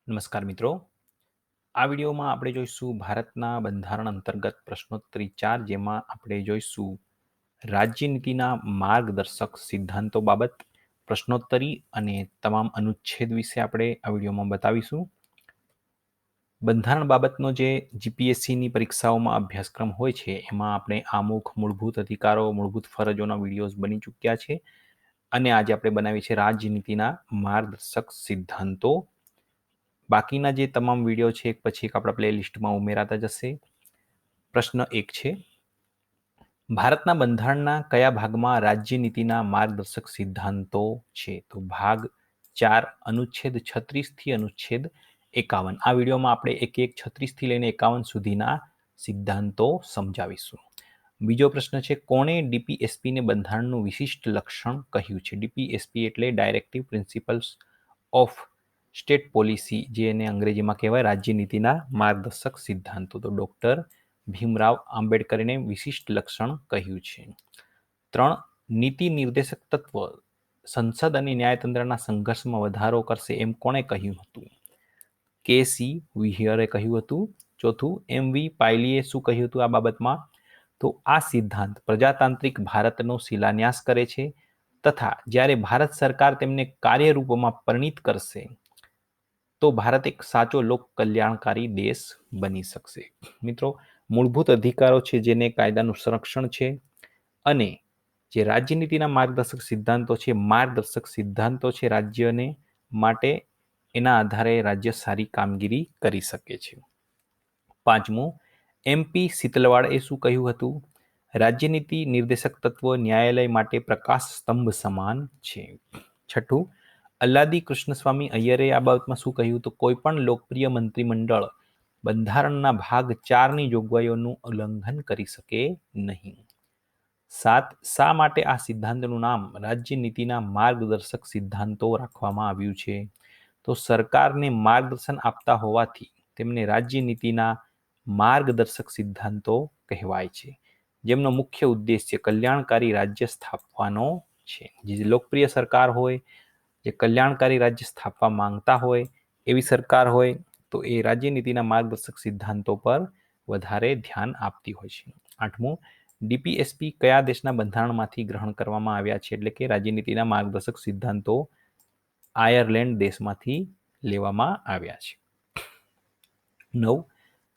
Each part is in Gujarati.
નમસ્કાર મિત્રો, આ વિડીયોમાં આપણે જોઈશું ભારતના બંધારણ અંતર્ગત પ્રશ્નોત્તરી 4, જેમાં આપણે જોઈશું રાજ્યનીતિના માર્ગદર્શક સિદ્ધાંતો બાબત પ્રશ્નોત્તરી અને તમામ અનુચ્છેદ વિશે આપણે આ વિડીયોમાં બતાવીશું. બંધારણ બાબતનો જે જીપીએસસીની પરીક્ષાઓમાં અભ્યાસક્રમ હોય છે એમાં આપણે આમુખ, મૂળભૂત અધિકારો, મૂળભૂત ફરજોના વિડીયોઝ બની ચૂક્યા છે અને આજે આપણે બનાવી છે રાજ્યનીતિના માર્ગદર્શક સિદ્ધાંતો. બાકીના જે તમામ વિડીયો છે એક પછી એક આપણા પ્લેલિસ્ટમાં ઉમેરાતા જશે. પ્રશ્ન 1 છે, ભારતના બંધારણના કયા ભાગમાં રાજ્યનીતિના માર્ગદર્શક સિદ્ધાંતો છે? તો ભાગ 4, અનુચ્છેદ 36 થી અનુચ્છેદ 51. આ વિડીયોમાં આપણે એક 36 થી લઈને 51 સુધીના સિદ્ધાંતો સમજાવીશું. બીજો પ્રશ્ન છે, કોણે ડીપીએસપીને બંધારણનું વિશિષ્ટ લક્ષણ કહ્યું છે? ડીપીએસપી એટલે directive principles of state policy, જેને અંગ્રેજીમાં કહેવાય રાજ્યનીતિના માર્ગદર્શક સિદ્ધાંતો. તો ડોક્ટર ભીમરાવ આંબેડકરે વિશિષ્ટ લક્ષણ કહ્યું છે. 3, નીતિ નિર્દેશક તત્વ સંસદ અને ન્યાયતંત્રના સંઘર્ષમાં વધારો કરશે એમ કોણે કહ્યું હતું? કે.સી. વિહિયરે કહ્યું હતું. 4, એમ.વી. પાયલીએ શું કહ્યું હતું આ બાબતમાં? તો આ સિદ્ધાંત પ્રજાતાંત્રિક ભારતનો શિલાન્યાસ કરે છે તથા જ્યારે ભારત સરકાર તેમને કાર્યરૂપમાં પરિણિત કરશે તો ભારત એક સાચો લોક કલ્યાણકારી દેશ બની શકશે. મિત્રો, મૂળભૂત અધિકારો છે જેને કાયદાનું સંરક્ષણ છે અને જે રાજ્યનીતિના માર્ગદર્શક સિદ્ધાંતો છે રાજ્યને માટે, એના આધારે રાજ્ય સારી કામગીરી કરી શકે છે. 5, એમપી સિતલવાડે શું કહ્યું હતું? રાજ્યનીતિ નિર્દેશક તત્વ ન્યાયાલય માટે પ્રકાશ સ્તંભ સમાન છે. 6, અલ્લાદી કૃષ્ણસ્વામી અય્યરે આ બાબતમાં શું કહ્યું? તો કોઈ પણ લોકપ્રિય મંત્રીમંડળ બંધારણના ભાગ 4ની જોગવાઈઓનું ઉલ્લંઘન કરી શકે નહીં. 7, શા માટે આ સિદ્ધાંતનું નામ રાજ્યનીતિના માર્ગદર્શક સિદ્ધાંતો રાખવામાં આવ્યું છે? તો સરકારને માર્ગદર્શન આપતા હોવાથી તેમને રાજ્યનીતિના માર્ગદર્શક સિદ્ધાંતો કહેવાય છે, જેમનો મુખ્ય ઉદ્દેશ્ય કલ્યાણકારી રાજ્ય સ્થાપવાનો છે. જે લોકપ્રિય સરકાર હોય, જે કલ્યાણકારી રાજ્ય સ્થાપવા માંગતા હોય એવી સરકાર હોય તો એ રાજ્યનીતિના માર્ગદર્શક સિદ્ધાંતો પર વધારે ધ્યાન આપતી હોય છે. 8, ડીપીએસપી કયા દેશના બંધારણમાંથી ગ્રહણ કરવામાં આવ્યા છે? એટલે કે રાજ્યનીતિના માર્ગદર્શક સિદ્ધાંતો આયર્લેન્ડ દેશમાંથી લેવામાં આવ્યા છે. 9,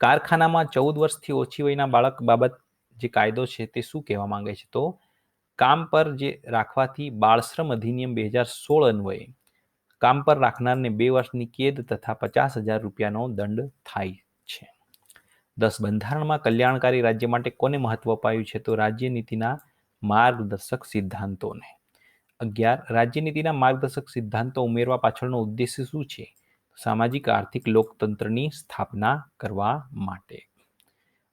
કારખાનામાં 14 વર્ષથી ઓછી વયના બાળક બાબત જે કાયદો છે તે શું કહેવા માંગે છે? તો કામ પર જે રાખવાથી બાળશ્રમ અધિનિયમ 2016 અન્વયે કામ પર રાખનારને 2 વર્ષની કેદ તથા 50,000 રૂપિયાનો દંડ થાય છે. 10, બંધારણમાં કલ્યાણકારી રાજ્ય માટે કોને મહત્વ અપાયું છે? તો રાજ્યનીતિના માર્ગદર્શક સિદ્ધાંતોને. 11, રાજ્યનીતિના માર્ગદર્શક સિદ્ધાંતો ઉમેરવા પાછળનો ઉદ્દેશ્ય શું છે? સામાજિક આર્થિક લોકતંત્રની સ્થાપના કરવા માટે.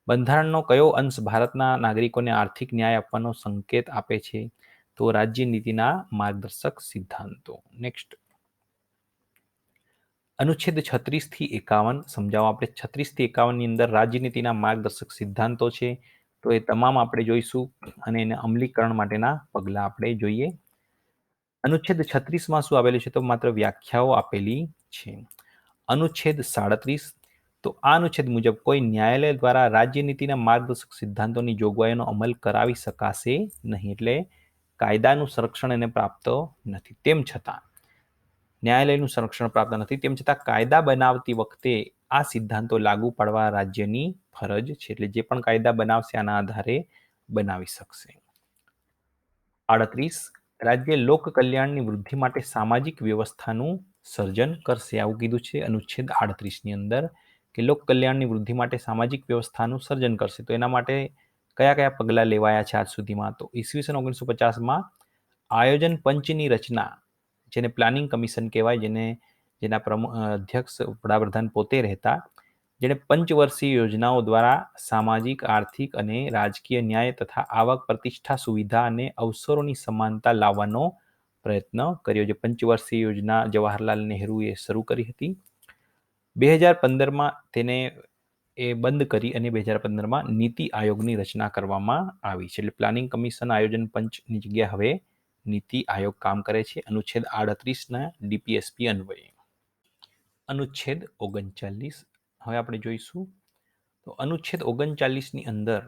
બંધારણનો કયો અંશ ભારતના નાગરિકોને આર્થિક ન્યાય આપવાનો સંકેત આપે છે? તો રાજ્યનીતિના માર્ગદર્શક સિદ્ધાંતો. નેક્સ્ટ, અનુચ્છેદ 36 થી 51 સમજાવો. આપણે 36 થી 51 ની અંદર રાજ્યનીતિના માર્ગદર્શક સિદ્ધાંતો છે તો એ તમામ આપણે જોઈશું અને એને અમલીકરણ માટેના પગલાં આપણે જોઈએ. અનુચ્છેદ 36માં શું આવેલું છે? તો માત્ર વ્યાખ્યાઓ આપેલી છે. અનુચ્છેદ 37, તો આ અનુચ્છેદ મુજબ કોઈ ન્યાયાલય દ્વારા રાજ્યનીતિના માર્ગદર્શક સિદ્ધાંતોની જોગવાઈઓનો અમલ કરાવી શકાશે નહીં. એટલે કાયદાનું સંરક્ષણ એને પ્રાપ્ત નથી. તેમ છતાં ન્યાયાલયનું સંરક્ષણ પ્રાપ્ત નથી તેમ છતાં કાયદા બનાવતી વખતે આ સિદ્ધાંતો લાગુ પાડવા રાજ્યની ફરજ છે. એટલે જે પણ કાયદા બનાવશે આના આધારે બનાવી શકશે. 38, રાજ્ય લોક કલ્યાણની વૃદ્ધિ માટે સામાજિક વ્યવસ્થાનું સર્જન કરશે. આવું કીધું છે અનુચ્છેદ 38 ની અંદર કે લોક કલ્યાણની વૃદ્ધિ માટે સામાજિક વ્યવસ્થાનું સર્જન કરશે. તો એના માટે કયા કયા પગલાં લેવાયા છે આજ સુધીમાં? તો ઈસવીસન 1950માં આયોજન પંચની રચના, જેને પ્લાનિંગ કમિશન કહેવાય, જેના અધ્યક્ષ વડાપ્રધાન પોતે રહેતા, જેણે પંચવર્ષીય યોજનાઓ દ્વારા સામાજિક, આર્થિક અને રાજકીય ન્યાય તથા આવક, પ્રતિષ્ઠા, સુવિધા અને અવસરોની સમાનતા લાવવાનો પ્રયત્ન કર્યો. જે પંચવર્ષીય યોજના જવાહરલાલ નહેરુએ શરૂ કરી હતી. 2015માં તેને એ બંધ કરી અને 2015માં નીતિ આયોગની રચના કરવામાં આવી છે. એટલે પ્લાનિંગ કમિશન, આયોજન પંચની જગ્યાએ હવે નીતિ આયોગ કામ કરે છે અનુચ્છેદ 38ના ડીપીએસપી અન્વયે. અનુચ્છેદ 39 હવે આપણે જોઈશું. તો અનુચ્છેદ 39ની અંદર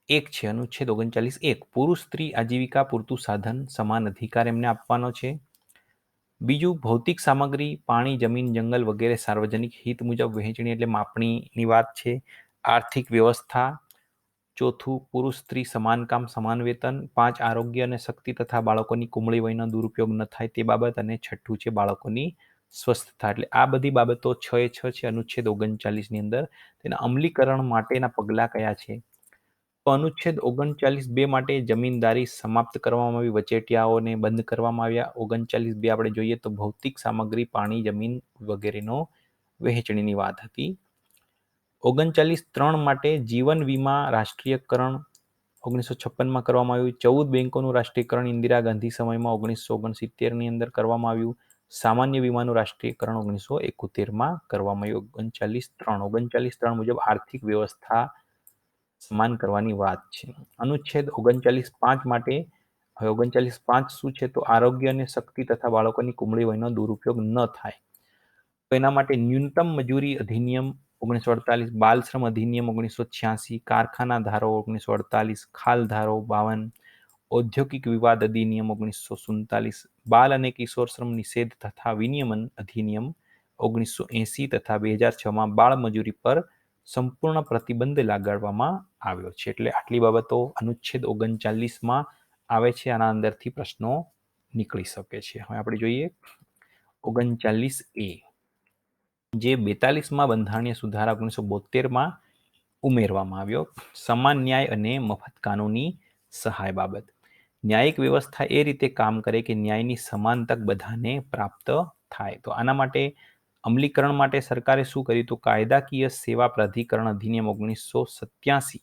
એક છે અનુચ્છેદ 39(1) પુરુષ સ્ત્રી આજીવિકા પૂરતું સાધન સમાન અધિકાર એમને આપવાનો છે. બીજું ભૌતિક સામગ્રી પાણી જમીન જંગલ વગેરે સાર્વજનિક હિત મુજબ વહેંચણી એટલે માપણીની વાત છે. આર્થિક વ્યવસ્થા. ચોથું પુરુષ સ્ત્રી સમાન કામ સમાન વેતન. 5 આરોગ્ય અને શક્તિ તથા બાળકોની કુમળી વયનો દુરુપયોગ ન થાય તે બાબત. અને છઠ્ઠું છે બાળકોની સ્વસ્થતા. એટલે આ બધી બાબતો 6 છે અનુચ્છેદ 39ની અંદર. તેના અમલીકરણ માટેના પગલાં કયા છે? તો અનુચ્છેદ 39(2) માટે જમીનદારી સમાપ્ત કરવામાં આવી, વચેટિયાઓને બંધ કરવામાં આવ્યા. 39(2) આપણે જોઈએ તો ભૌતિક સામગ્રી પાણી જમીન વગેરેનો વહેંચણીની વાત હતી. 39(3) માટે જીવન વીમા રાષ્ટ્રીયકરણ 1956માં કરવામાં આવ્યું. 14 બેંકોનું રાષ્ટ્રીયકરણ ઇન્દિરા ગાંધી સમયમાં 1969ની અંદર કરવામાં આવ્યું. સામાન્ય વીમાનું રાષ્ટ્રીયકરણ 1971માં કરવામાં આવ્યું. 39(3) મુજબ આર્થિક વ્યવસ્થા સમાન કરવાની વાત છે. અનુચ્છેદ 39(5) માટે હવે 39(5) શું છે? તો આરોગ્ય અને શક્તિ તથા બાળકોની કુમળી વયનો દુરુપયોગ ન થાય. તો એના માટે ન્યૂનતમ મજૂરી અધિનિયમ 1948, બાલ શ્રમ અધિનિયમ 1986, કારખાના ધારો 1948, ખાલ ધારો 52, ઔદ્યોગિક વિવાદ અધિનિયમ 1947, બાલ અને કિશોર શ્રમ નિષેધ તથા વિનિયમન અધિનિયમ 1980 તથા 2006માં બાળ મજૂરી પર સંપૂર્ણ પ્રતિબંધ લગાડવામાં આવ્યો છે. એટલે આટલી બાબતો અનુચ્છેદ 39માં આવે છે. આના અંદરથી પ્રશ્નો નીકળી શકે છે. હવે આપણે જોઈએ 39(a) જે 42માં બંધારણીય સુધારા 1972માં ઉમેરવામાં આવ્યો. સમાન ન્યાય અને મફત કાનૂની સહાય બાબત. ન્યાયિક વ્યવસ્થા એ રીતે કામ કરે કે ન્યાયની સમાન તક બધાને પ્રાપ્ત થાય. તો આના માટે અમલીકરણ માટે સરકારે શું કર્યું? તો કાયદાકીય સેવા પ્રાધિકરણ અધિનિયમ 1987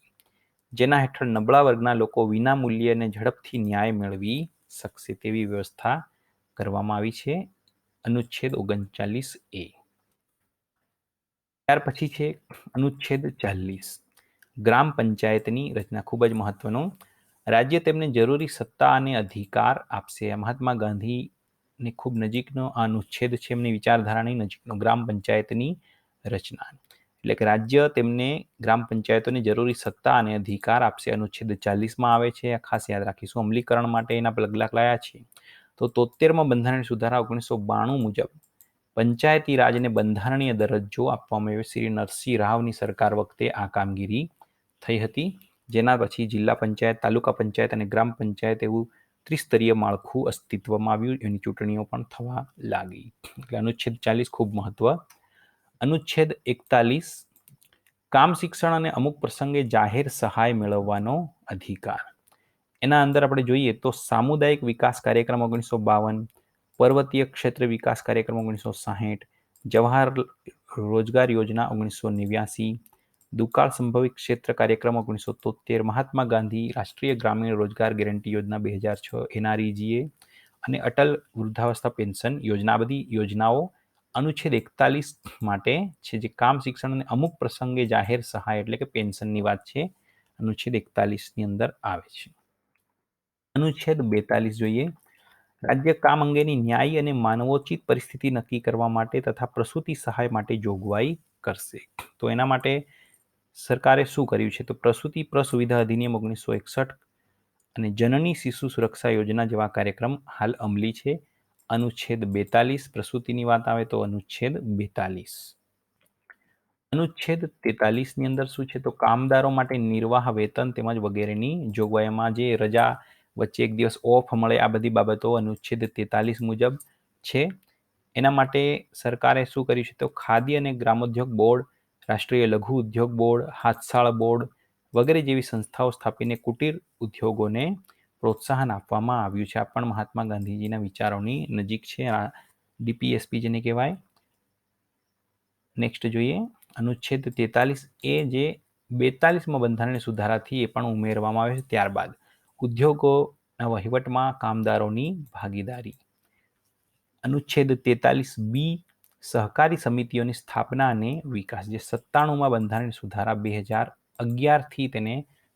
જેના હેઠળ નબળા વર્ગના લોકો વિના મૂલ્યે અને ઝડપથી ન્યાય મેળવી શકશે તેવી વ્યવસ્થા કરવામાં આવી છે. અનુચ્છેદ 39(a). ત્યાર પછી છે અનુચ્છેદ 40 ગ્રામ પંચાયતની રચના. ખૂબ જ મહત્વનું. રાજ્ય તેમને જરૂરી સત્તા અને અધિકાર આપશે. મહાત્મા ગાંધીને ખૂબ નજીકનો આ અનુચ્છેદ છે. એમની વિચારધારાની નજીકનો. ગ્રામ પંચાયતની રચના એટલે કે રાજ્ય તેમને ગ્રામ પંચાયતોને જરૂરી સત્તા અને અધિકાર આપશે. અનુચ્છેદ 40માં આવે છે. ખાસ યાદ રાખીશું. અમલીકરણ માટે એના પગલાં કયા છે? તો 73માં બંધારણીય સુધારા 1992 મુજબ પંચાયતી રાજને બંધારણીય દરજ્જો આપવામાં આવ્યો. શ્રી નરસિંહ રાવની સરકાર વખતે આ કામગીરી થઈ હતી. જેના પછી જિલ્લા પંચાયત, તાલુકા પંચાયત અને ગ્રામ પંચાયત એવું ત્રિસ્તરીય માળખું અસ્તિત્વમાં આવ્યું. એની ચૂંટણીઓ પણ થવા લાગી. એટલે અનુચ્છેદ 40 ખૂબ મહત્વ. અનુચ્છેદ 41 કામ શિક્ષણ અને અમુક પ્રસંગે જાહેર સહાય મેળવવાનો અધિકાર. એના અંદર આપણે જોઈએ તો સામુદાયિક વિકાસ કાર્યક્રમ 1952, પર્વતીય ક્ષેત્ર વિકાસ કાર્યક્રમ 1960, જવાહર રોજગાર યોજના 1989, દુકાળ સંભવિત ક્ષેત્ર કાર્યક્રમ 1973, મહાત્મા ગાંધી રાષ્ટ્રીય ગ્રામીણ રોજગાર ગેરંટી યોજના 2006, એનઆરઈજીએ અને અટલ વૃદ્ધાવસ્થા પેન્શન યોજના. બધી યોજનાઓ અનુચ્છેદ 41 માટે છે, જે કામ શિક્ષણ અને અમુક પ્રસંગે જાહેર સહાય એટલે કે પેન્શનની વાત છે. અનુચ્છેદ 41ની અંદર આવે છે. અનુચ્છેદ 42 જોઈએ. રાજ્ય કામ અંગેની ન્યાયી અને માનવોચિત પરિસ્થિતિ નક્કી કરવા માટે તથા પ્રસૂતિ સહાય માટે જોગવાઈ કરશે. તો એના માટે સરકારે શું કર્યું છે? તો પ્રસૂતિ પ્રસુવિધા અધિનિયમ 1961 અને જનની શિશુ સુરક્ષા યોજના જેવા કાર્યક્રમ હાલ અમલી છે. અનુચ્છેદ 42 પ્રસૂતિની વાત આવે તો અનુચ્છેદ 42. અનુચ્છેદ 43ની અંદર શું છે? તો કામદારો માટે નિર્વાહ વેતન તેમજ વગેરેની જોગવાઈમાં જે રજા વચ્ચે એક દિવસ ઓફ મળે આ બધી બાબતો અનુચ્છેદ 43 મુજબ છે. એના માટે સરકારે શું કર્યું છે? તો ખાદી અને ગ્રામોદ્યોગ બોર્ડ, રાષ્ટ્રીય લઘુ ઉદ્યોગ બોર્ડ, હાથસાળ બોર્ડ વગેરે જેવી સંસ્થાઓ સ્થાપીને કુટીર ઉદ્યોગોને પ્રોત્સાહન આપવામાં આવ્યું છે. આ પણ મહાત્મા ગાંધીજીના વિચારોની નજીક છે. આ ડીપીએસપી જેને કહેવાય. નેક્સ્ટ જોઈએ અનુચ્છેદ 43(a) જે 42માં બંધારણીય સુધારાથી એ પણ ઉમેરવામાં આવે છે. ત્યારબાદ ઉદ્યોગોના વહીવટમાં કામદારોની ભાગીદારી. અનુચ્છેદ 43(b) સહકારી સમિતિઓની સ્થાપના અને વિકાસ, જે 97માં બંધારણીય સુધારા 2011થી તેને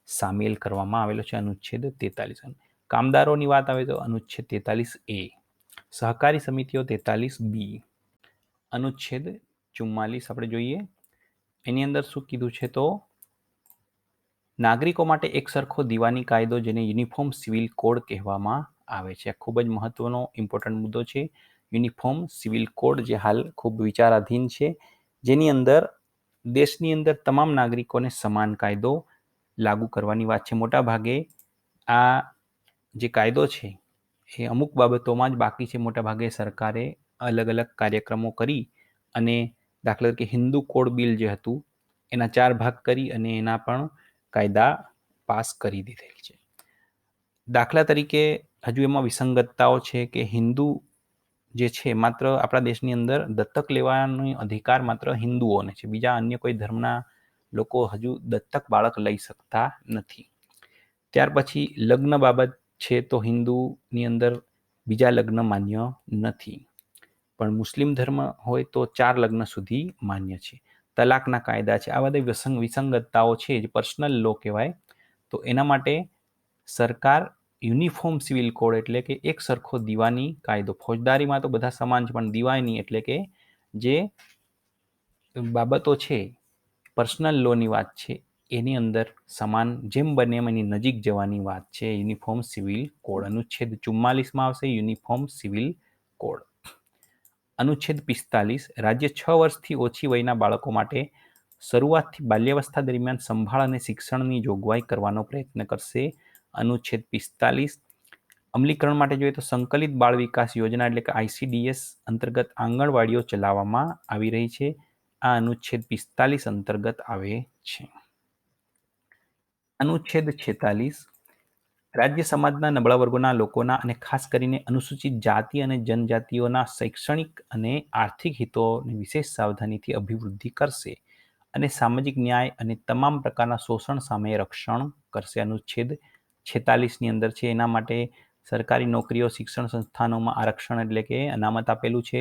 સામેલ કરવામાં આવેલો છે. અનુચ્છેદ 43. કામદારોની વાત આવે તો અનુચ્છેદ 43(a), સહકારી સમિતિઓ 43(b). અનુચ્છેદ 44 આપણે જોઈએ. એની અંદર શું કીધું છે તો નાગરિકો માટે એક સરખો દીવાની કાયદો, જેને યુનિફોર્મ સિવિલ કોડ કહેવામાં આવે છે. ખૂબ જ મહત્વનો ઇમ્પોર્ટન્ટ મુદ્દો છે. યુનિફોર્મ સિવિલ કોડ જે હાલ ખૂબ વિચારાધીન છે, જેની અંદર દેશની અંદર તમામ નાગરિકોને સમાન કાયદો લાગુ કરવાની વાત છે. મોટા ભાગે આ જે કાયદો છે એ અમુક બાબતોમાં જ બાકી છે. મોટા ભાગે સરકારે અલગ અલગ કાર્યક્રમો કરી અને દાખલા તરીકે હિન્દુ કોડ બિલ જે હતું એના 4 ભાગ કરી અને એના પણ કાયદા પાસ કરી દીધેલ છે. દાખલા તરીકે હજુ એમાં વિસંગતતાઓ છે કે હિન્દુ જે છે માત્ર આપણા દેશની અંદર દત્તક લેવાનો અધિકાર માત્ર હિન્દુઓને છે. બીજા અન્ય કોઈ ધર્મના લોકો હજુ દત્તક બાળક લઈ શકતા નથી. ત્યાર પછી લગ્ન બાબત છે તો હિન્દુની અંદર બીજા લગ્ન માન્ય નથી, પણ મુસ્લિમ ધર્મ હોય તો 4 લગ્ન સુધી માન્ય છે. તલાકના કાયદા છે. આ બધી વિસંગતતાઓ છે જે પર્સનલ લો કહેવાય. તો એના માટે સરકાર યુનિફોર્મ સિવિલ કોડ એટલે કે એક સરખો દીવાની કાયદો, ફોજદારીમાં તો બધા સમાન છે, પણ દીવાની એટલે કે જે બાબતો છે પર્સનલ લોની વાત છે એની અંદર સમાન જેમ બને એમ એની નજીક જવાની વાત છે. યુનિફોર્મ સિવિલ કોડ અનુચ્છેદ 44માં આવશે યુનિફોર્મ સિવિલ કોડ. અનુચ્છેદ 45 રાજ્ય 6 વર્ષથી ઓછી વયના બાળકો માટે શરૂઆતથી બાલ્યાવસ્થા દરમિયાન સંભાળ અને શિક્ષણની જોગવાઈ કરવાનો પ્રયત્ન કરશે. અનુચ્છેદ 45 અમલીકરણ માટે જોઈએ તો સંકલિત બાળ વિકાસ યોજના એટલે કે ICDS અંતર્ગત આંગણવાડીઓ ચલાવવામાં આવી રહી છે. આ અનુચ્છેદ 45 અંતર્ગત આવે છે. અનુચ્છેદ 46 રાજ્ય સમાજના નબળા વર્ગોના લોકોના અને ખાસ કરીને અનુસૂચિત જાતિ અને જનજાતિઓના શૈક્ષણિક અને આર્થિક હિતોની વિશેષ સાવધાનીથી અભિવૃદ્ધિ કરશે અને સામાજિક ન્યાય અને તમામ પ્રકારના શોષણ સામે રક્ષણ કરશે. અનુચ્છેદ 46ની અંદર છે. એના માટે સરકારી નોકરીઓ, શિક્ષણ સંસ્થાનોમાં આરક્ષણ એટલે કે અનામત આપેલું છે.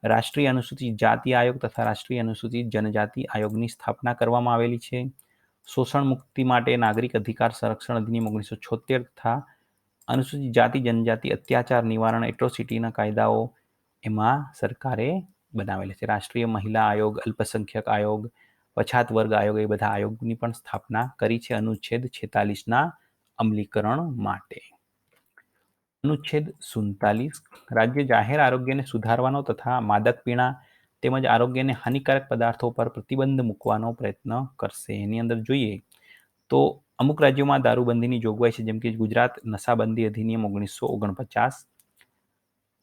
રાષ્ટ્રીય અનુસૂચિત જાતિ આયોગ તથા રાષ્ટ્રીય અનુસૂચિત જનજાતિ આયોગની સ્થાપના કરવામાં આવેલી છે. શોષણ મુક્તિ માટે નાગરિક અધિકાર સંરક્ષણ અધિનિયમ 1976 તથા અનુસૂચિત જાતિ જનજાતિ અત્યાચાર નિવારણ એટ્રોસિટીના કાયદાઓ એમાં સરકારે બનાવેલા છે. રાષ્ટ્રીય મહિલા આયોગ, અલ્પસંખ્યક આયોગ, પછાત વર્ગ આયોગ એ બધા આયોગની પણ સ્થાપના કરી છે અનુચ્છેદ 46ના અમલીકરણ માટે. અનુચ્છેદ 47 રાજ્ય જાહેર આરોગ્યને સુધારવાનો તથા માદક પીણા તેમજ આરોગ્યને હાનિકારક પદાર્થો પર પ્રતિબંધ મૂકવાનો પ્રયત્ન કરશે. એની અંદર જોઈએ તો અમુક રાજ્યોમાં દારૂબંધીની જોગવાઈ છે, જેમ કે ગુજરાત નશાબંધી અધિનિયમ 1949,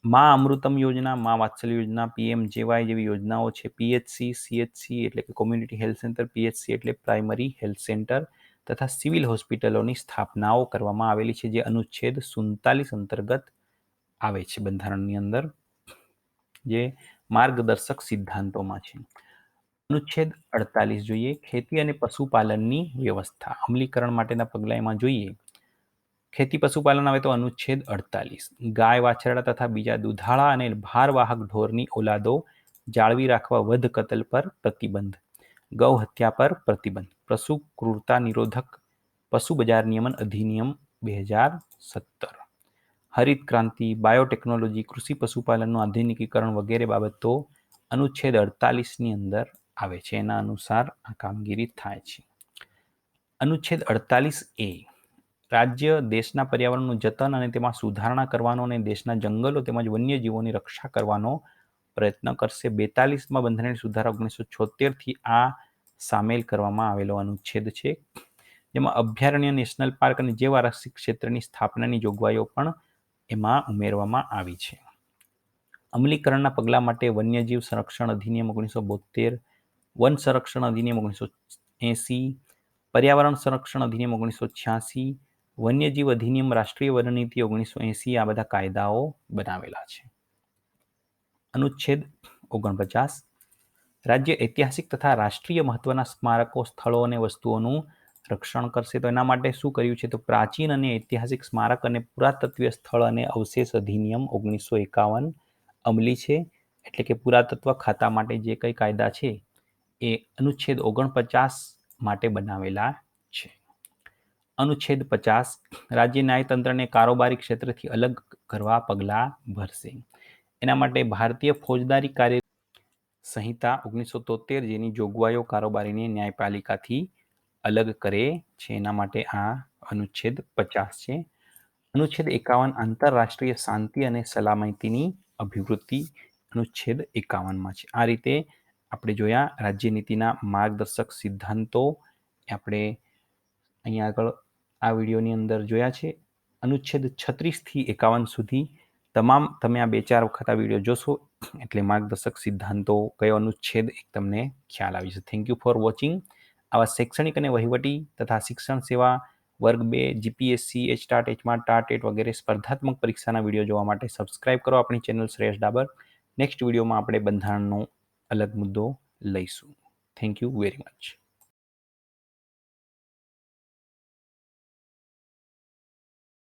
મા અમૃતમ યોજના, મા વાત્સલ્ય યોજના, PMJY જેવી યોજનાઓ છે. PHC, CHC એટલે કે કોમ્યુનિટી હેલ્થ સેન્ટર, PHC એટલે પ્રાઇમરી હેલ્થ સેન્ટર તથા સિવિલ હોસ્પિટલોની સ્થાપનાઓ કરવામાં આવેલી છે, જે અનુચ્છેદ 47 અંતર્ગત આવે છે બંધારણની અંદર, જે માર્ગદર્શક સિદ્ધાંતોમાં છે. અનુચ્છેદ 48 જોઈએ ખેતી અને પશુપાલનની વ્યવસ્થા અમલીકરણ માટેના પગલાં. એમાં જોઈએ ખેતી પશુપાલન આવે તો અનુચ્છેદ 48 ગાય, વાછરડા તથા બીજા દુધાળા અને ભારવાહક ઢોરની ઓલાદો જાળવી રાખવા વધ કતલ પર પ્રતિબંધ, ગૌ હત્યા પર પ્રતિબંધ, પશુ ક્રૂરતા નિરોધક પશુ બજાર નિયમન અધિનિયમ 2017, હરિત ક્રાંતિ, બાયોટેકનોલોજી, કૃષિ પશુપાલનનું આધુનિકીકરણ વગેરે બાબતો અનુચ્છેદ 48ની અંદર આવે છે. એના અનુસાર આ કામગીરી થાય છે. અનુચ્છેદ 48A રાજ્ય દેશના પર્યાવરણનું જતન અને તેમાં સુધારણા કરવાનો અને દેશના જંગલો તેમજ વન્યજીવોની રક્ષા કરવાનો પ્રયત્ન કરશે. 42માં બંધારણીય સુધારા 1976થી આ સામેલ કરવામાં આવેલો અનુચ્છેદ છે, જેમાં અભયારણ્ય, નેશનલ પાર્ક અને જૈવ આરક્ષિત ક્ષેત્રની સ્થાપનાની જોગવાઈઓ પણ એમાં ઉમેરવામાં આવી છે. અમલીકરણના પગલાં માટે વન્યજીવ સંરક્ષણ અધિનિયમ 1972, વન સંરક્ષણ અધિનિયમ 1980, પર્યાવરણ સંરક્ષણ અધિનિયમ 1986, વન્યજીવ અધિનિયમ, રાષ્ટ્રીય વનનીતિ 1980 આ બધા કાયદાઓ બનાવેલા છે. અનુચ્છેદ 49 રાજ્ય ઐતિહાસિક તથા રાષ્ટ્રીય મહત્વના સ્મારકો, સ્થળો અને વસ્તુઓનું રક્ષણ કરશે. તો એના માટે શું કર્યું છે તો પ્રાચીન અને ઐતિહાસિક સ્મારક અને પુરાતત્વીય સ્થળ અને અવશેષ અધિનિયમ 1951 અમલી છે. એટલે કે પુરાતત્વ ખાતા માટે જે કંઈ કાયદા છે એ અનુચ્છેદ 49 માટે બનાવેલા છે. અનુચ્છેદ 50 રાજ્ય ન્યાયતંત્રને કારોબારી ક્ષેત્રથી અલગ કરવા પગલાં ભરશે. એના માટે ભારતીય ફોજદારી કાર્ય સંહિતા 1973 જેની જોગવાઈઓ કારોબારીને ન્યાયપાલિકાથી અલગ કરે છે એના માટે આ અનુચ્છેદ 50 છે. અનુચ્છેદ 51 આંતરરાષ્ટ્રીય શાંતિ અને સલામતીની અભિવૃદ્ધિ અનુચ્છેદ 51માં છે. આ રીતે આપણે જોયા રાજ્યનીતિના માર્ગદર્શક સિદ્ધાંતો આપણે અહીંયા આગળ આ વિડીયોની અંદર જોયા છે. અનુચ્છેદ 36 થી 51 સુધી તમામ તમે આ 2-4 વખત આ વિડીયો જોશો એટલે માર્ગદર્શક સિદ્ધાંતો કયો અનુચ્છેદ એક તમને ખ્યાલ આવી જશે. Thank you for watching. આવા શૈક્ષણિક અને વહીવટી તથા શિક્ષણ સેવા વર્ગ 2 જીપીએસસી એચટાટ એચમાટ ટાટ વગેરે સ્પર્ધાત્મક પરીક્ષાના વિડીયો જોવા માટે સબસ્ક્રાઇબ કરો આપણી ચેનલ શ્રેયસ ડાબર. નેક્સ્ટ વિડીયોમાં આપણે બંધારણનો અલગ મુદ્દો લઈશું. Thank you very much.